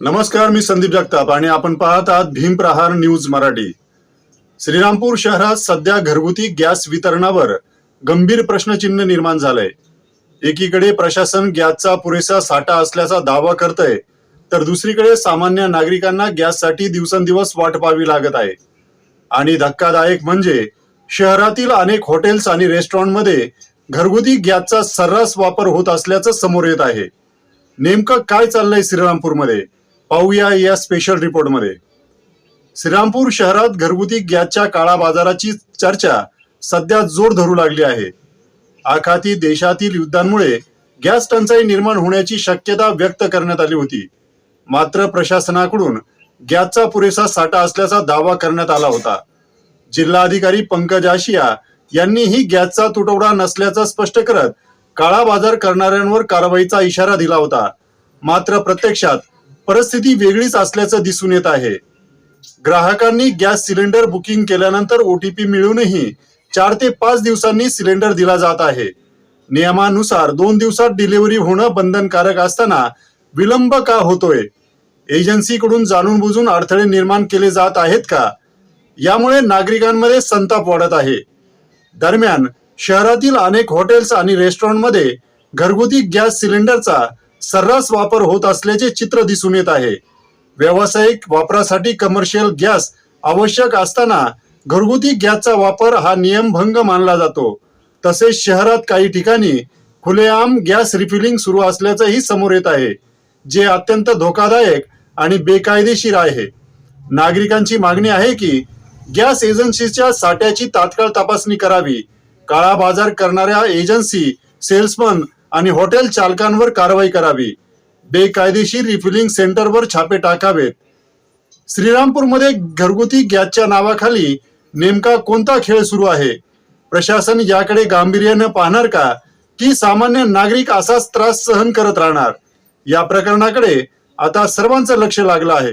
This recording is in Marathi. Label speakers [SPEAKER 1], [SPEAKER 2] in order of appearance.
[SPEAKER 1] नमस्कार, मी संदीप जगताप आणि आपण पाहत आहात भीम प्रहार न्यूज मराठी। श्रीरामपूर शहरात सध्या घरगुती गॅस वितरणावर गंभीर प्रश्नचिन्ह निर्माण झालंय। एकीकडे प्रशासन गॅसचा पुरेसा साठा असल्याचा दावा करतंय, तर दुसरीकडे सामान्य नागरिकांना गॅससाठी दिवसेंदिवस वाट पाहावी लागत आहे। आणि धक्कादायक म्हणजे शहरातील अनेक हॉटेल्स आणि रेस्टॉरंटमध्ये घरगुती गॅसचा सर्रास वापर होत असल्याचं समोर येत आहे। नेमकं काय चाललंय श्रीरामपूरमध्ये, पाहूया या स्पेशल रिपोर्टमध्ये। श्रीरामपूर शहरात घरगुती गॅसच्या काळा बाजाराची चर्चा सध्या जोर धरू लागली आहे। आखाती देशातील युद्धांमुळे गॅस टंचाई निर्माण होण्याची शक्यता व्यक्त करण्यात आली होती, मात्र प्रशासनाकडून गॅसचा पुरेसा साठा असल्याचा दावा करण्यात आला होता। जिल्हाधिकारी पंकज आशिया यांनी ही गॅसचा तुटवडा नसल्याचं स्पष्ट करत काळा बाजार करणाऱ्यांवर कारवाईचा इशारा दिला होता। मात्र प्रत्यक्षात परिस्थिती वेगळीच असल्याचं दिसून येत आहे। ग्राहकांनी गॅस सिलेंडर बुकिंग केल्यानंतर OTP मिळूनही 4 ते 5 दिवसांनी सिलेंडर दिला जात आहे। नियमानुसार 2 दिवसात डिलिव्हरी होणं बंधनकारक असताना विलंब का होतोय? एजन्सीकडून जाणून बुजून अडथळे निर्माण केले जात आहेत का? यामुळे नागरिकांमध्ये संताप वाढत आहे। दरम्यान शहरातील अनेक हॉटेल्स आणि रेस्टॉरंटमध्ये घरगुती गॅस सिलेंडरचा सर्रास वापर होत असल्याचे चित्र दिसून येत आहे। व्यावसायिक वापरासाठी कमर्शियल गॅस आवश्यक असताना घरगुती गॅसचा वापर हा नियमभंग मानला जातो। तसेच शहरात काही ठिकाणी खुलेआम गॅस रिफिलिंग सुरू असल्याचंही समोर येत आहे, जे अत्यंत धोकादायक आणि बेकायदेशीर आहे। नागरिकांची मागणी आहे की गॅस एजन्सीच्या साठ्याची तात्काळ तपासणी करावी, काळा बाजार करणाऱ्या एजन्सी, सेल्समन आणि हॉटेल चालकांवर कारवाई करावी, बेकायदेशीर रिफिलिंग सेंटरवर छापे टाकावेत। श्रीरामपूरमध्ये घरगुती गॅसच्या नावाखाली नेमका कोणता खेळ सुरू आहे? प्रशासन याकडे गांभीर्याने पाहणार का, की सामान्य नागरिक असाच त्रास सहन करत राहणार? या प्रकरणाकडे आता सर्वांचं लक्ष लागलं आहे।